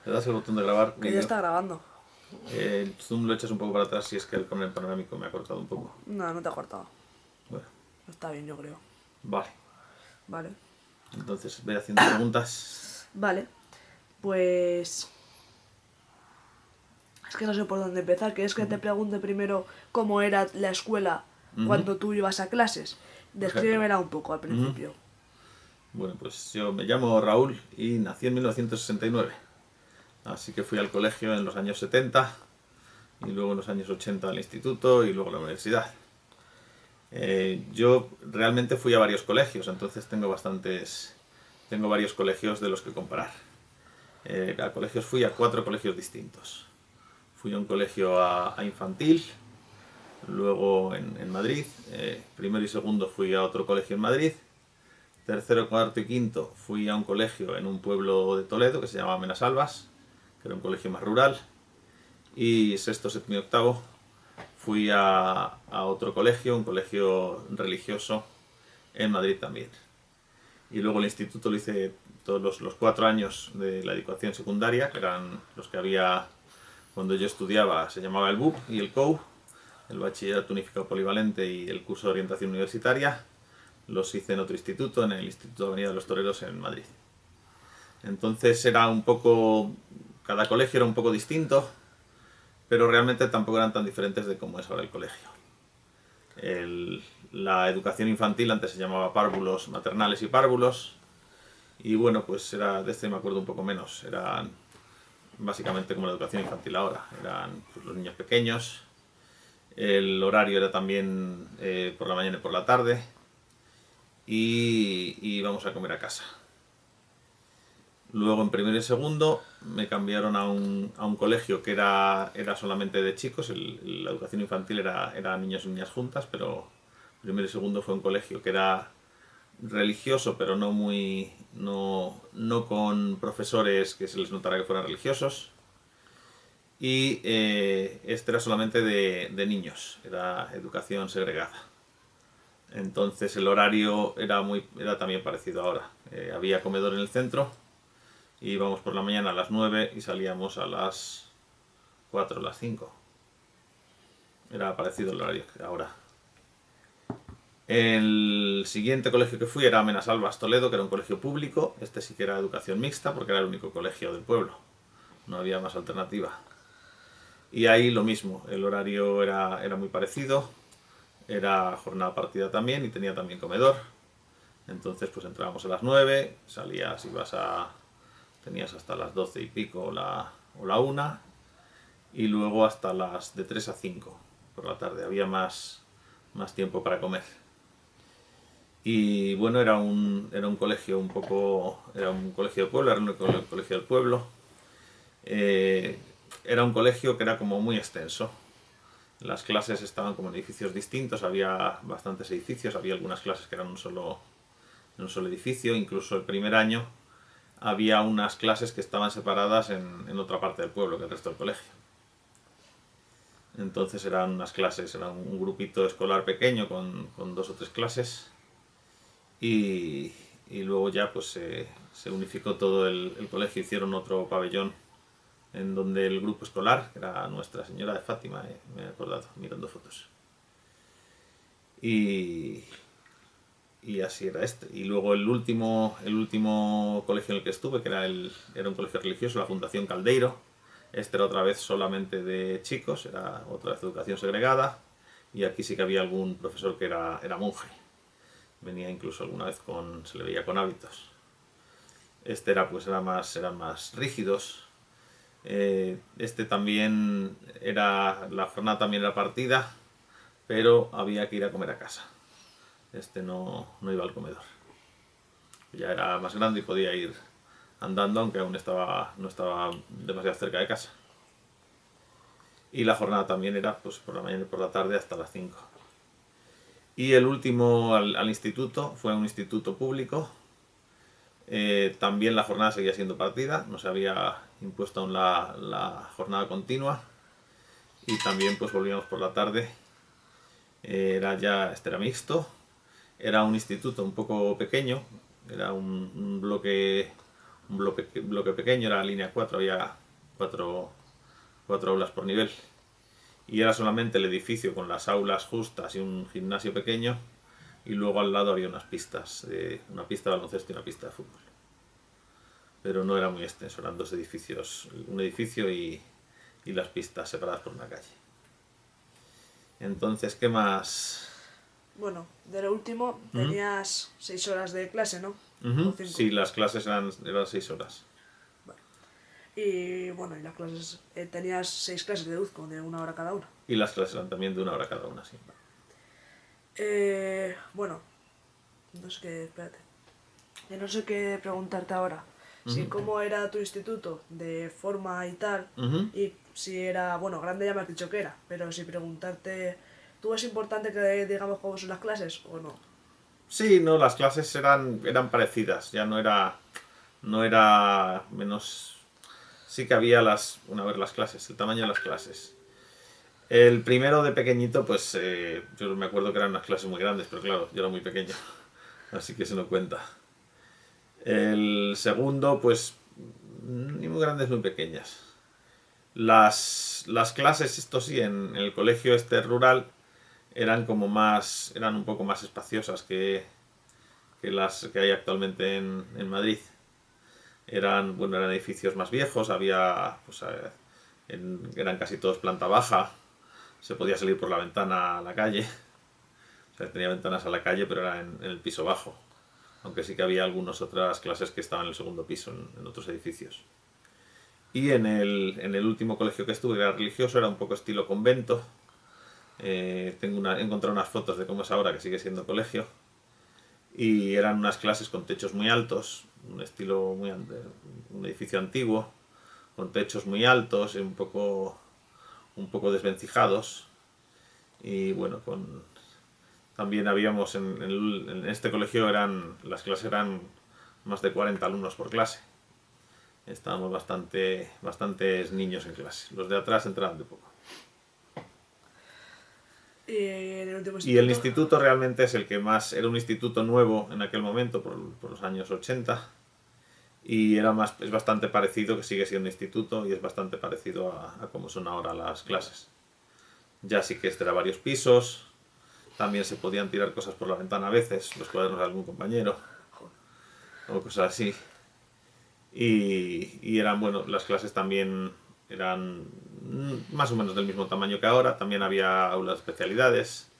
Le das el botón de grabar Que ya vídeo. está grabando. El zoom lo echas un poco para atrás si es que con el panorámico me ha cortado un poco. No, no te ha cortado. Bueno, Está bien, yo creo. vale. Vale. Entonces voy haciendo preguntas. Vale. Pues... Es que no sé por dónde empezar. ¿Quieres que te pregunte primero cómo era la escuela Ujú. cuando tú ibas a clases? Por ejemplo. Descríbemela un poco al Ujú. principio. Bueno, pues yo me llamo Raúl y nací en 1969. Así que fui al colegio en los años 70 y luego en los años 80 al instituto y luego a la universidad. Yo realmente fui a varios colegios, entonces tengo varios colegios de los que comparar. A colegios fui a 4 colegios distintos. Fui a un colegio a infantil, luego en Madrid, primero y segundo fui a otro colegio en Madrid, tercero, cuarto y quinto fui a un colegio en un pueblo de Toledo que se llamaba Menasalvas, que era un colegio más rural, y sexto, séptimo y octavo fui a otro colegio, un colegio religioso en Madrid también. Y luego el instituto lo hice todos los 4 años de la educación secundaria, que eran los que había cuando yo estudiaba, se llamaba el BUP y el COU, el Bachillerato Unificado Polivalente y el curso de orientación universitaria. Los hice en otro instituto, en el Instituto de Avenida de los Toreros en Madrid. Entonces era un poco, cada colegio era un poco distinto, pero realmente tampoco eran tan diferentes de cómo es ahora el colegio. La educación infantil antes se llamaba párvulos maternales y párvulos, y bueno, pues era de este me acuerdo un poco menos. Eran básicamente como la educación infantil ahora. Eran pues, los niños pequeños. El horario era también por la mañana y por la tarde. Y íbamos a comer a casa. Luego en primero y segundo me cambiaron a un colegio que era solamente de chicos. La educación infantil era niños y niñas juntas, pero primero y segundo fue un colegio que era religioso, pero no con profesores que se les notara que fueran religiosos. Y este era solamente de niños, era educación segregada. Entonces el horario era también parecido ahora. Había comedor en el centro, íbamos por la mañana a las 9 y salíamos a las 4 o las 5. Era parecido el horario que ahora. El siguiente colegio que fui era Menasalvas Toledo, que era un colegio público. Este sí que era educación mixta porque era el único colegio del pueblo. No había más alternativa. Y ahí lo mismo, el horario era muy parecido. Era jornada partida también y tenía también comedor. Entonces pues entrábamos a las 9, salías, tenías hasta las 12 y pico o la 1 y luego hasta las de 3 a 5 por la tarde. Había más tiempo para comer. Y bueno, era un colegio era un colegio de pueblo, era un colegio del pueblo. Eh, Era un colegio que era como muy extenso. Las clases estaban como en edificios distintos, había bastantes edificios, había algunas clases que eran en un solo edificio, incluso el primer año había unas clases que estaban separadas en otra parte del pueblo que el resto del colegio. Entonces eran unas clases, era un grupito escolar pequeño con 2 o 3 clases y, y luego ya pues se unificó todo el colegio, hicieron otro pabellón en donde el grupo escolar, que era Nuestra Señora de Fátima, me he acordado mirando fotos. Y, y así era este. Y luego el último colegio en el que estuve, que era un colegio religioso, la Fundación Caldeiro. Este era otra vez solamente de chicos, era otra vez educación segregada. Y aquí sí que había algún profesor que era monje. Venía incluso alguna vez se le veía con hábitos. Este eran más rígidos. Este también la jornada también era partida, pero había que ir a comer a casa. Este no iba al comedor. Ya era más grande y podía ir andando, aunque aún no estaba demasiado cerca de casa. Y la jornada también era pues, por la mañana y por la tarde hasta las 5. Y el último al instituto fue un instituto público. También la jornada seguía siendo partida, no se había impuesto aún la jornada continua. Y también pues volvíamos por la tarde. Este era mixto. Era un instituto un poco pequeño, era un bloque bloque pequeño, era la línea 4, había cuatro, cuatro aulas por nivel. Y era solamente el edificio con las aulas justas y un gimnasio pequeño, y luego al lado había unas pistas, una pista de baloncesto y una pista de fútbol. Pero no era muy extenso, eran dos edificios, un edificio y las pistas separadas por una calle. Entonces, ¿qué más? Bueno, de lo último tenías 6 horas de clase, ¿no? O 5. Sí, las clases eran 6 horas. Y bueno, y las clases, tenías 6 clases de deduzco, de 1 hora cada una. Y las clases eran también de 1 hora cada una, sí. Bueno, no sé qué, espérate. No sé qué preguntarte ahora. Si cómo era tu instituto de forma y tal, y si era, bueno, grande ya me has dicho que era, pero si preguntarte, ¿tú es importante que digamos cómo son las clases o no? Sí, no, las clases eran parecidas, ya no era menos. Sí que había las clases, el tamaño de las clases. El primero de pequeñito, pues yo me acuerdo que eran unas clases muy grandes, pero claro, yo era muy pequeño, así que se no cuenta. El segundo, pues ni muy grandes ni muy pequeñas. Las clases, esto sí, en el colegio este rural, eran un poco más espaciosas que las que hay actualmente en Madrid. Eran edificios más viejos, eran casi todos planta baja, se podía salir por la ventana a la calle, o sea, tenía ventanas a la calle, pero era en el piso bajo, aunque sí que había algunas otras clases que estaban en el segundo piso, en otros edificios. Y en el último colegio que estuve, que era religioso, era un poco estilo convento. He encontrado unas fotos de cómo es ahora, que sigue siendo colegio. Y eran unas clases con techos muy altos, un edificio antiguo, con techos muy altos y un poco desvencijados. Y bueno, también habíamos en este colegio las clases eran más de 40 alumnos por clase. Estábamos bastantes niños en clase. Los de atrás entraban de poco. Y en el último Y el instituto, instituto realmente es el que más. Era un instituto nuevo en aquel momento, por los años 80. Y es bastante parecido, que sigue siendo instituto, y es bastante parecido a cómo son ahora las clases. Ya sí que este era varios pisos. También se podían tirar cosas por la ventana a veces, los cuadernos de algún compañero, o cosas así. Y las clases también eran más o menos del mismo tamaño que ahora. También había aulas de especialidades,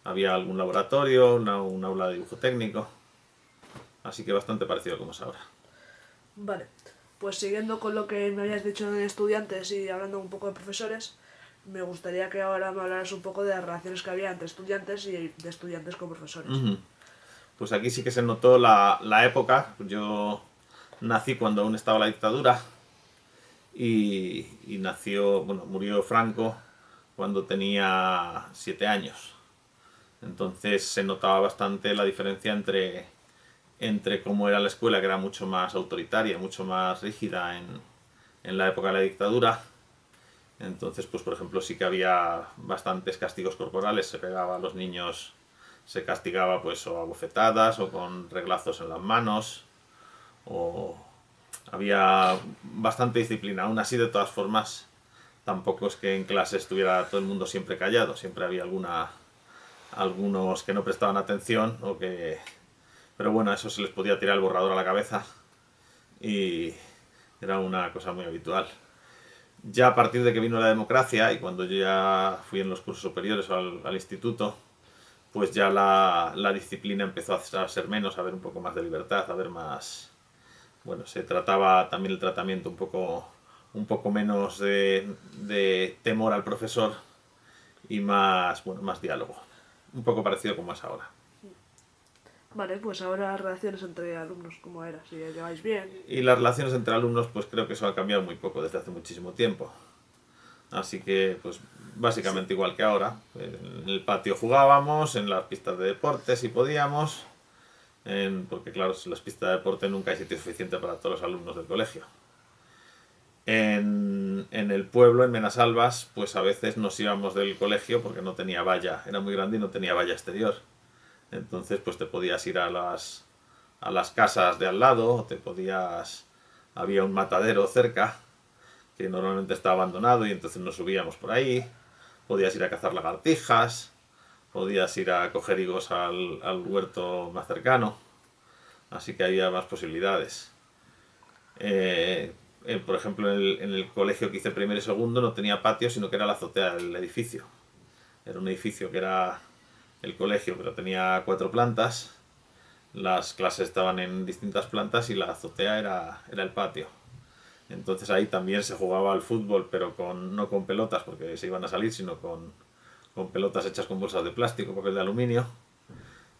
había algún laboratorio, un aula de dibujo técnico. Así que bastante parecido a como es ahora. vale. Pues siguiendo con lo que me habías dicho de estudiantes y hablando un poco de profesores, me gustaría que ahora me hablaras un poco de las relaciones que había entre estudiantes y de estudiantes con profesores. Pues aquí sí que se notó la época. Yo nací cuando aún estaba la dictadura y murió Franco cuando tenía 7 años. Entonces se notaba bastante la diferencia entre cómo era la escuela, que era mucho más autoritaria, mucho más rígida en la época de la dictadura. Entonces, pues por ejemplo, sí que había bastantes castigos corporales, se pegaba a los niños, se castigaba pues o a bofetadas o con reglazos en las manos, o había bastante disciplina. Aún así, de todas formas, tampoco es que en clase estuviera todo el mundo siempre callado, siempre había algunos que no prestaban atención pero bueno, a eso se les podía tirar el borrador a la cabeza y era una cosa muy habitual. Ya a partir de que vino la democracia y cuando yo ya fui en los cursos superiores al instituto, pues ya la disciplina empezó a ser menos, a haber un poco más de libertad, a haber más. Bueno, se trataba también el tratamiento un poco menos de temor al profesor y más diálogo. Un poco parecido como es ahora. Vale, pues ahora las relaciones entre alumnos, ¿cómo era? Si lleváis bien. Y las relaciones entre alumnos, pues creo que eso ha cambiado muy poco desde hace muchísimo tiempo. Así que, pues básicamente igual que ahora. En el patio jugábamos, en las pistas de deporte si podíamos, porque claro, en las pistas de deporte nunca hay sitio suficiente para todos los alumnos del colegio. En el pueblo, en Menasalvas, pues a veces nos íbamos del colegio porque no tenía valla, era muy grande y no tenía valla exterior. Entonces, pues te podías ir a las casas de al lado, o te podías había un matadero cerca que normalmente estaba abandonado y entonces nos subíamos por ahí. Podías ir a cazar lagartijas, podías ir a coger higos al huerto más cercano, así que había más posibilidades. Por ejemplo, en el colegio que hice primero y segundo no tenía patio, sino que era la azotea del edificio. Era un edificio que era el colegio, pero tenía 4 plantas. Las clases estaban en distintas plantas y la azotea era el patio. Entonces ahí también se jugaba al fútbol, pero no con pelotas, porque se iban a salir, sino con pelotas hechas con bolsas de plástico, papel de aluminio.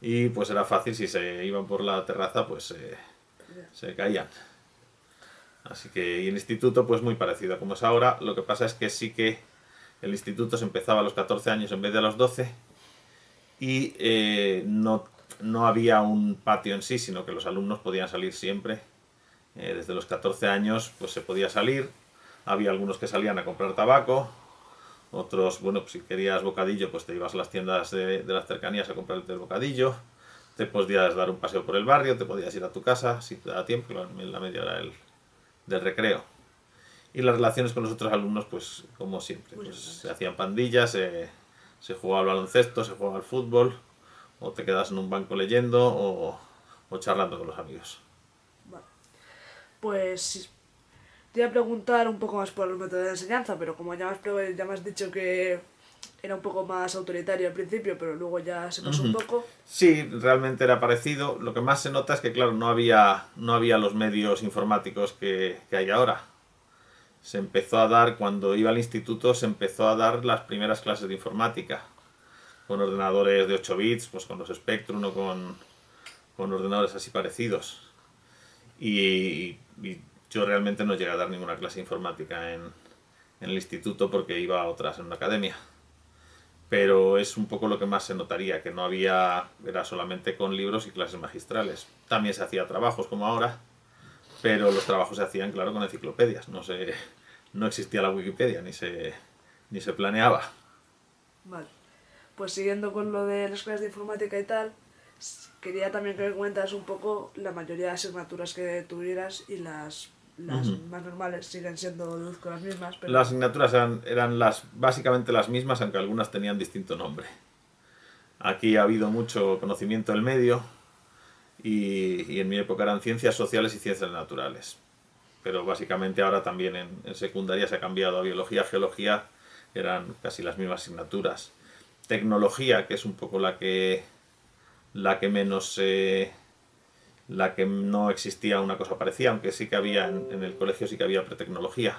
Y pues era fácil, si se iban por la terraza, pues se caían. Así que, y el instituto, pues muy parecido a como es ahora. Lo que pasa es que sí que el instituto se empezaba a los 14 años en vez de a los 12 y no había un patio en sí, sino que los alumnos podían salir siempre. Desde los 14 años pues se podía salir. Había algunos que salían a comprar tabaco, otros, bueno, pues si querías bocadillo, pues te ibas a las tiendas de las cercanías a comprarte el bocadillo. Te podías dar un paseo por el barrio, te podías ir a tu casa si te da tiempo, en la media hora del recreo. Y las relaciones con los otros alumnos, pues como siempre, pues se hacían pandillas, se jugaba al baloncesto, se jugaba al fútbol, o te quedas en un banco leyendo o charlando con los amigos. Vale. Pues te iba a preguntar un poco más por los métodos de enseñanza, pero como ya me has dicho que era un poco más autoritario al principio, pero luego ya se pasó un poco. Sí, realmente era parecido. Lo que más se nota es que, claro, no había los medios informáticos que hay ahora. Se empezó a dar, cuando iba al instituto, se empezó a dar las primeras clases de informática, con ordenadores de 8 bits, pues con los Spectrum o con ordenadores así parecidos. Y yo realmente no llegué a dar ninguna clase de informática en el instituto porque iba a otras en una academia. Pero es un poco lo que más se notaría, que no había, era solamente con libros y clases magistrales. También se hacía trabajos como ahora, pero los trabajos se hacían, claro, con enciclopedias. No existía la Wikipedia, ni se planeaba. Vale. Pues siguiendo con lo de las clases de informática y tal, quería también que me cuentas un poco la mayoría de asignaturas que tuvieras y las más normales siguen siendo deduzco las mismas, Las pero asignaturas eran básicamente las mismas, aunque algunas tenían distinto nombre. Aquí ha habido mucho conocimiento del medio y en mi época eran ciencias sociales y ciencias naturales. Pero básicamente ahora también en secundaria se ha cambiado a biología, geología, eran casi las mismas asignaturas. Tecnología, que es un poco la que menos, la que no existía una cosa parecida, aunque sí que había en el colegio sí que había pretecnología,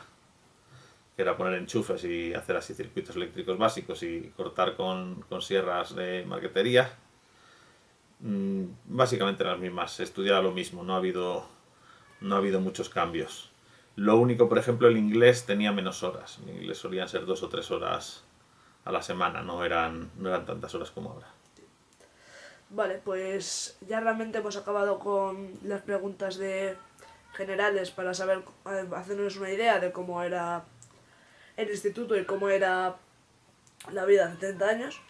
que era poner enchufes y hacer así circuitos eléctricos básicos y cortar con sierras de marquetería. Básicamente las mismas, se estudiaba lo mismo, no ha habido muchos cambios. Lo único, por ejemplo, el inglés tenía menos horas. En inglés solían ser 2 o 3 horas a la semana, no eran tantas horas como ahora. vale, pues ya realmente hemos acabado con las preguntas de generales para saber, hacernos una idea de cómo era el instituto y cómo era la vida hace 30 años.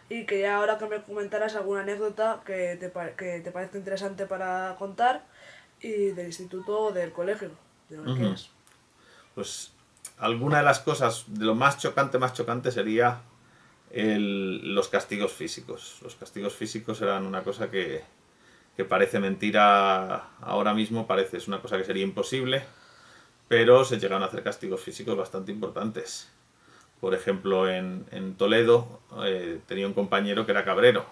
Y quería ahora que me comentaras alguna anécdota que te parezca interesante para contar y del instituto o del colegio, de lo que quieras. Pues alguna de las cosas, de lo más chocante sería los castigos físicos. Los castigos físicos eran una cosa que parece mentira ahora mismo, es una cosa que sería imposible, pero se llegaron a hacer castigos físicos bastante importantes. Por ejemplo, en Toledo tenía un compañero que era cabrero,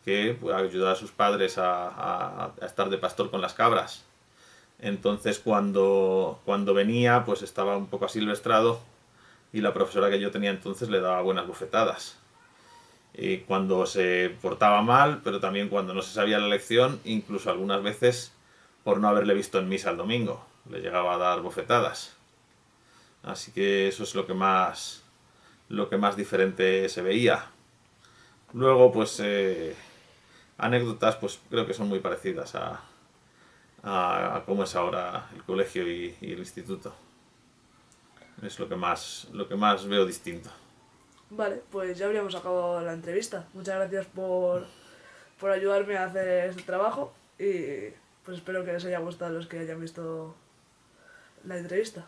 que pues, ayudaba a sus padres a estar de pastor con las cabras. Entonces cuando venía pues estaba un poco asilvestrado y la profesora que yo tenía entonces le daba buenas bofetadas. Y cuando se portaba mal, pero también cuando no se sabía la lección, incluso algunas veces por no haberle visto en misa el domingo, le llegaba a dar bofetadas. Así que eso es lo que más diferente se veía. Luego, pues, anécdotas, pues creo que son muy parecidas a cómo es ahora el colegio y el instituto. Es lo que más veo distinto. Vale, pues ya habríamos acabado la entrevista. Muchas gracias por ayudarme a hacer este trabajo y pues espero que les haya gustado a los que hayan visto la entrevista.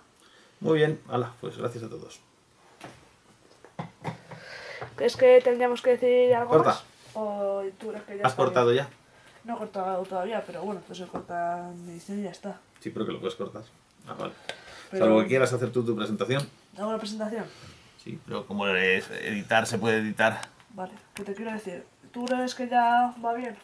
Muy bien, hala, pues gracias a todos. ¿Crees que tendríamos que decir algo Corta. más? ¿O tú crees que ya ¿Has está cortado bien? ya? No he cortado todavía, pero bueno, entonces se corta mi edición y ya está. Sí, pero que lo puedes cortar. Ah, vale. Pero- Salvo que quieras hacer tú tu presentación. ¿Hago una presentación? Sí, pero como es editar, se puede editar. Vale, ¿qué te quiero decir? ¿Tú crees que ya va bien?